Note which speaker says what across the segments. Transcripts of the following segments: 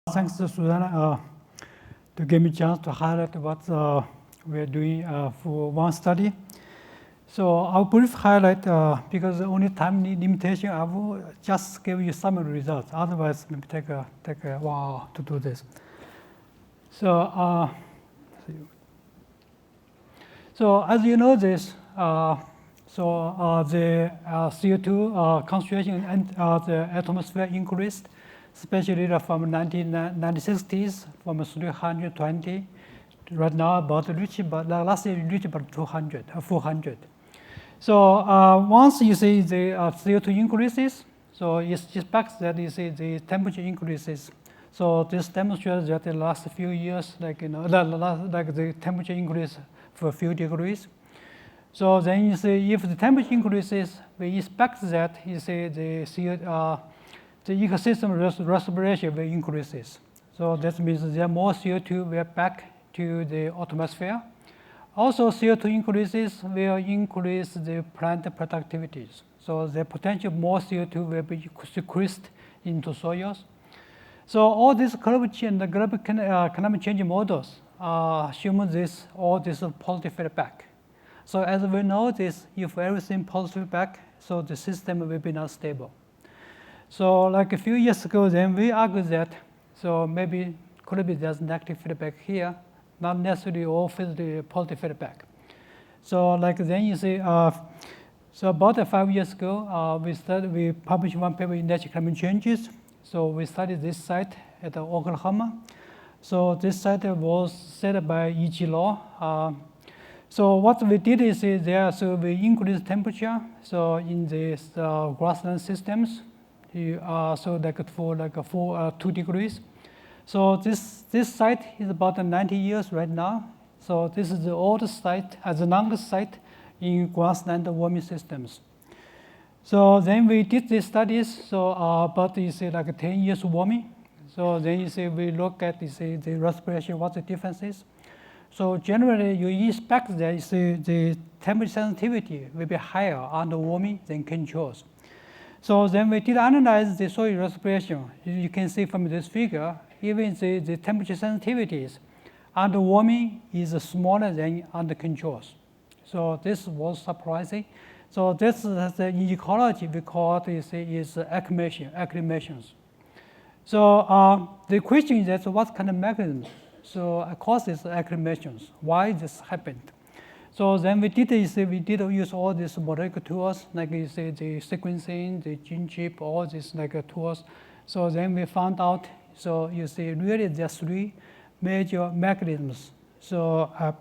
Speaker 1: Thanks to Susanna to give me a chance to highlight what we're doing for one study. So I'll brief highlight, because the only time limitation, I will just give you summary results. Otherwise, maybe take a while to do this. So, as you know this, the CO2 concentration and the atmosphere increased, especially from 1960s, from 320. Right now, about last year reached about 200, 400. So once you see the CO2 increases, so it expects that you see the temperature increases. So this demonstrates that the last few years, like the temperature increase for a few degrees. So then you see if the temperature increases, we expect that you see the ecosystem respiration will increases. So that means there more CO2 will back to the atmosphere. Also, CO2 increases will increase the plant productivities. So the potential more CO2 will be sequestered into soils. So all these climate change models assume all this positive feedback. So as we know this, if everything positive feedback, so the system will be not stable. So like a few years ago, then we argued that, so maybe could be there's negative feedback here, not necessarily all the positive feedback. So like then you see, so about 5 years ago, we published one paper in Nature Climate Changes. So we studied this site at Oklahoma. So this site was set by EG law. So what we did is there, so we increased temperature. So in these grassland systems, so for 2 degrees. So this site is about 90 years right now. So this is the oldest site, the longest site in grassland warming systems. So then we did these studies. So about you see like 10 years warming. So then you see we look at the respiration, what the difference is. So generally, you expect that you see the temperature sensitivity will be higher under warming than controls. So then we did analyze the soil respiration. You can see from this figure, even the temperature sensitivities under warming is smaller than under controls. So this was surprising. So this is in ecology we call this is acclimations. So the question is that what kind of mechanism causes acclimations? Why this happened? So then we did use all these molecular tools, like you see the sequencing, the gene chip, all these tools. So then we found out, so you see really there are 3 major mechanisms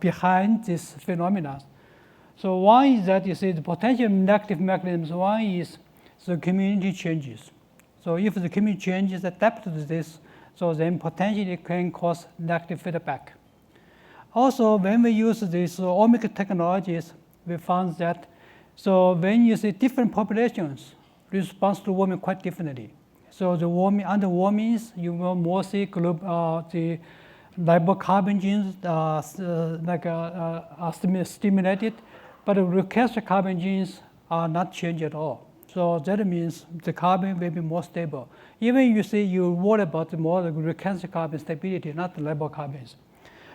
Speaker 1: behind this phenomenon. So one is that you see the potential negative mechanisms. One is the community changes. So if the community changes adapt to this, so then potentially can cause negative feedback. Also, when we use these omic technologies, we found that so when you see different populations respond to warming quite differently. So the warming under warmings, you will more see the ribocarbon genes stimulated, but the recapture carbon genes are not changed at all. So that means the carbon will be more stable. Even you worry about more the recapture carbon stability, not the ribocarbons.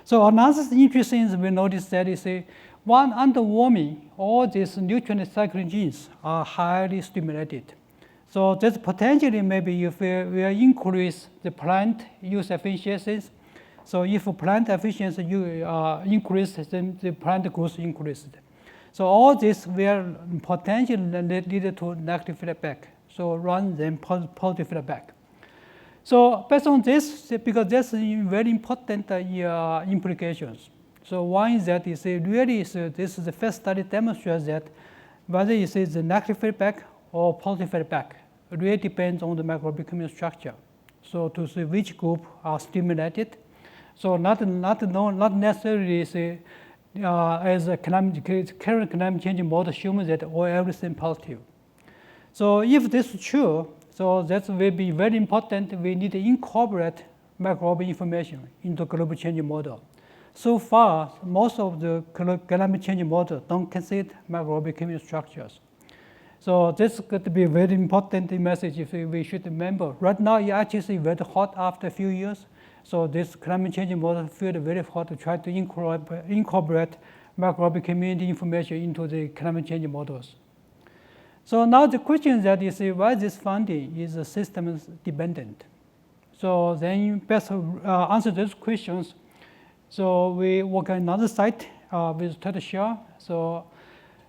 Speaker 1: So another interesting is we notice that you see one under warming, all these nutrient cycling genes are highly stimulated. So that's potentially maybe if we increase the plant use efficiencies. So if plant efficiency increase, then the plant growth increases. So all this will potentially lead to negative feedback. So rather than positive feedback. So based on this, because that's very important implications. So one is that you see really this is the first study demonstrates that whether you see the negative feedback or positive feedback really depends on the microbial community structure. So to see which group are stimulated. So not necessarily say, as a current climate change model assumes that everything positive. So if this is true, so that will be very important. We need to incorporate microbial information into global change model. So far, most of the climate change models don't consider microbial community structures. So this could be a very important message if we should remember. Right now, it actually is very hot after a few years. So this climate change model feels very hot to try to incorporate microbial community information into the climate change models. So now the question that is why this funding is system dependent. So then best answer those questions. So we work on another site with Ted Shaw.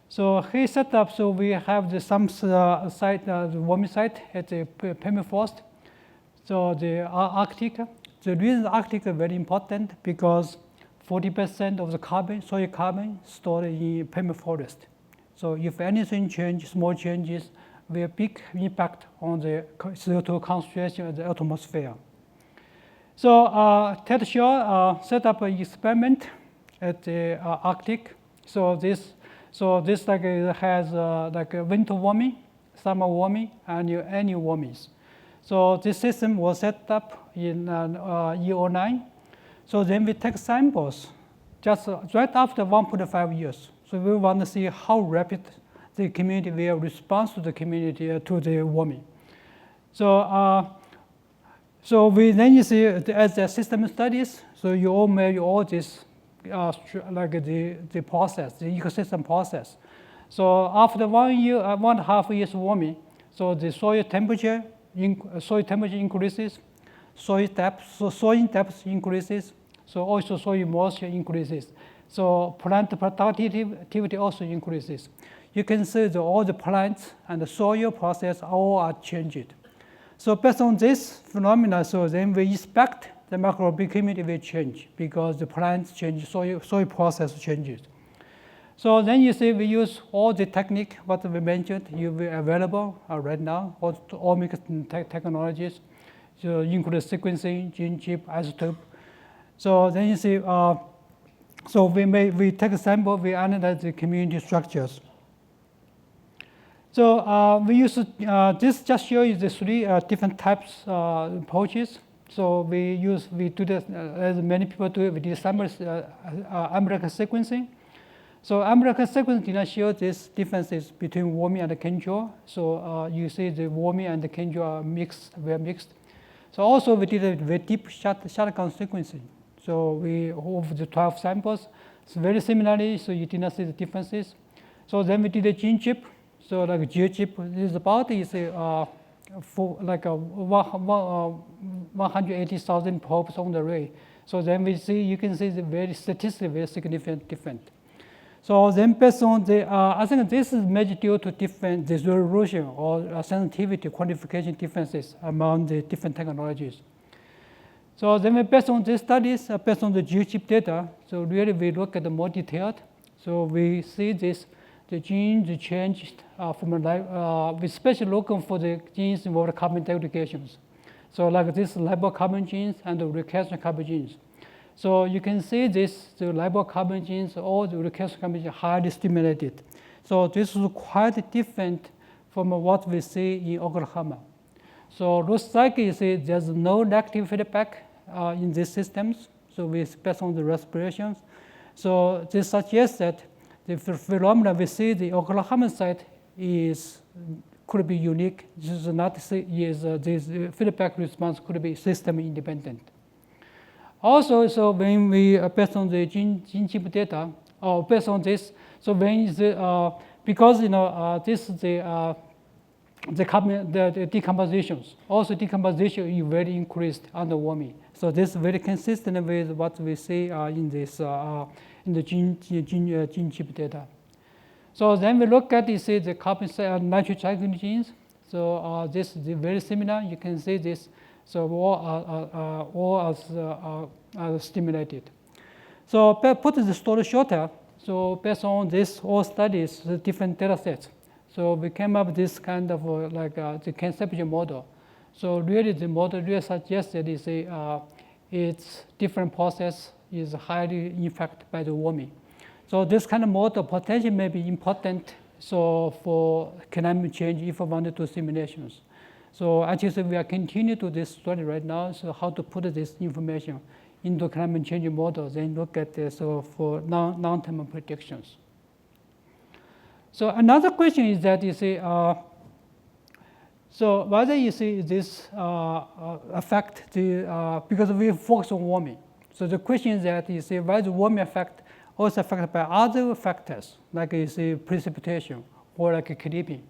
Speaker 1: So he set up, so we have some site, the warming site at the permafrost. So the Arctic. The reason the Arctic is very important because 40% of the carbon, soil carbon, stored in permafrost. So if anything changes, small changes, will have big impact on the CO2 concentration in the atmosphere. So Ted Shaw set up an experiment at the Arctic. So this like has like a winter warming, summer warming, and annual warmings. So this system was set up in year 09. So then we take samples just right after 1.5 years. So we want to see how rapid the community will respond to the community to the warming. So we then you see as the system studies. So you all measure all this like the process, the ecosystem process. So after 1 year, 1.5 years warming, so the soil temperature increases, soil depth increases, so also soil moisture increases. So plant productivity also increases. You can see that all the plants and the soil process all are changed. So based on this phenomena, so then we expect the microbial community will change because the plants change, soil process changes. So then you see we use all the technique what we mentioned available right now, all mixed technologies, so include sequencing, gene chip, isotope. So then you see, so we take a sample, we analyze the community structures. So we use this just show you the three different types approaches. So we do this as many people do. We did American sequencing. So American sequencing did not show these differences between warming and control. So you see the warming and the control are were mixed. So also we did a very deep shotgun sequencing. So we of the 12 samples, it's very similarly. So you did not see the differences. So then we did a gene chip. So like a GeoChip is about for like 180,000 probes on the array. So then you can see the very statistically very significant difference. So then based on the, I think this is measured due to the resolution or sensitivity quantification differences among the different technologies. So then based on these studies, based on the GeoChip data, so really we look at the more detailed. So we see the genes changed from we especially looking for the genes involved carbon degradations. So like this ribocarbon genes and the recalcitrant carbon genes. So you can see the ribocarbon genes, all the recalcitrant carbon genes highly stimulated. So this is quite different from what we see in Oklahoma. So looks like you see there's no negative feedback in these systems. So we based on the respirations. So this suggests that the phenomena we see the Oklahoma site could be unique. This is not this feedback response could be system independent. Also, so when we based on the gene chip data, or based on this, so when because this is the decompositions. Also, decomposition is very increased under warming. So this is very consistent with what we see in this in the gene chip data. So then we look at the carbon nitrogen cycling genes. So this is very similar. You can see this. So all are stimulated. So put the story shorter. So based on this all studies, the different data sets. So we came up with this kind of the conceptual model. So really the model really suggests that its different process is highly impacted by the warming. So this kind of model potentially may be important for climate change if we want to do simulations. So actually we are continuing to this study right now, so how to put this information into climate change models and look at this for long-term predictions. So another question is that so whether this affect the, because we focus on warming. So the question is that whether warming effect also affected by other factors, like precipitation or like clipping.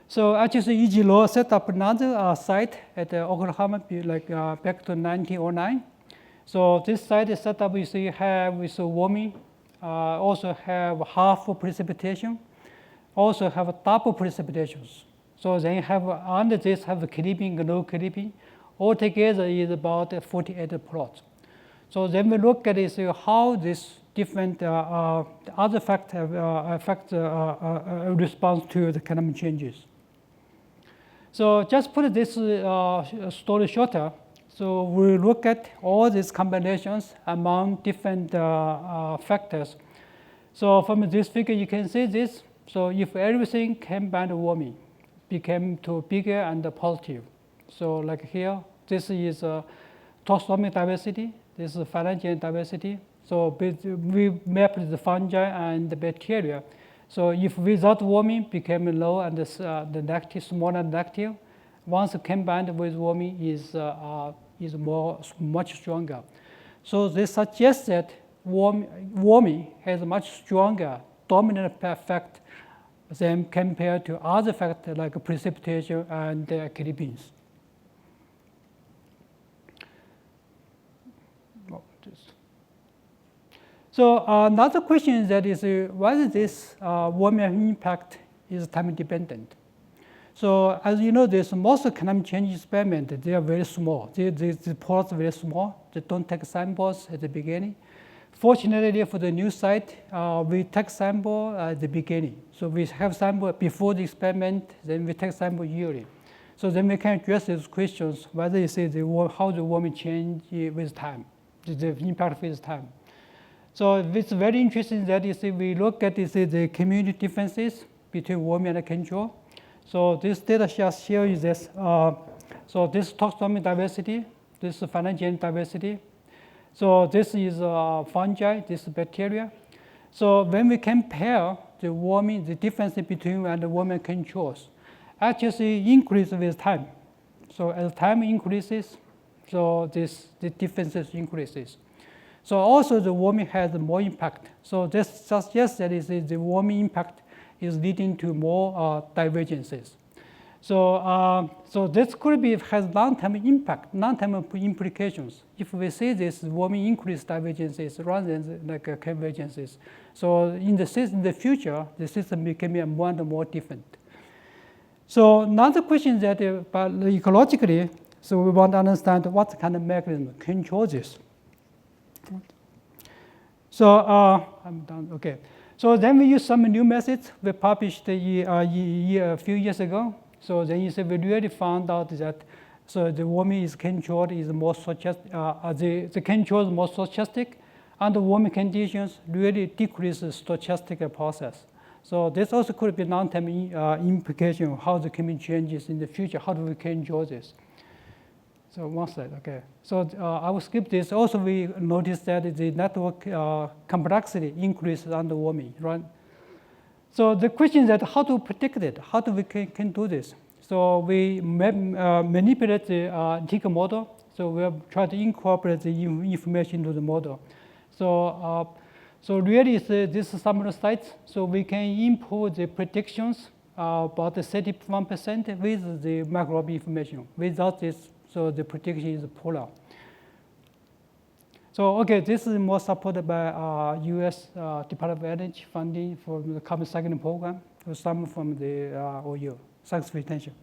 Speaker 1: So actually, E.G. Low set up another site at Oklahoma, back to 1909. So this site is set up, have with warming, also have half precipitation, also have double precipitations. So then have under this have clipping, no clipping. Altogether is about 48 plots. So then we look at how this different other factors affect response to the climate changes. So just put this story shorter. So we look at all these combinations among different factors. So from this figure, you can see this. So if everything came by the warming, became too bigger and positive. So like here, this is taxonomic diversity. This is phylogenetic diversity. So we mapped the fungi and the bacteria. So if without warming became low and the negative, smaller negative, once combined with warming is much stronger. So this suggests that warming has a much stronger dominant effect than compared to other factors like precipitation and clippings. So another question is that whether this warming impact is time dependent. So as you know, most climate change experiments, they are very small. The plots are very small. They don't take samples at the beginning. Fortunately for the new site, we take sample at the beginning. So we have sample before the experiment, then we take sample yearly. So then we can address these questions, whether how the warming change with time, the impact with time. So it's very interesting that we look at the community differences between warming and control. So this data just here is this. So this taxonomic diversity, this is phylogenetic diversity. So this is fungi, this is bacteria. So when we compare the warming, the difference between and the warming controls, actually increase with time. So as time increases, so the differences increases. So also the warming has more impact. So this suggests that the warming impact is leading to more divergences. So so this could be has long-term impact, long-term implications. If we see this warming increase divergences rather than like convergences, so in the future, the system becoming more and more different. So another question is that but ecologically, so we want to understand what kind of mechanism controls this. So I'm done. Okay. So then we use some new methods we published a few years ago. So then we really found out that so the warming is controlled is more stochastic. The control is more stochastic, and the warming conditions really decrease the stochastic process. So this also could be long-term implication of how the climate changes in the future. How do we control this? So one slide, okay. So I will skip this. Also, we noticed that the network complexity increases under warming, right? So the question is that how to predict it? How do we can do this? So we manipulate the TIC model. So we try to incorporate the information into the model. So so really, this is some of the sites. So we can input the predictions about the 31% with the microbial information. Without this, so the prediction is polar. So okay, this is more supported by U.S. Department of Energy funding for the carbon cycling program. Some from the OU. Thanks for your attention.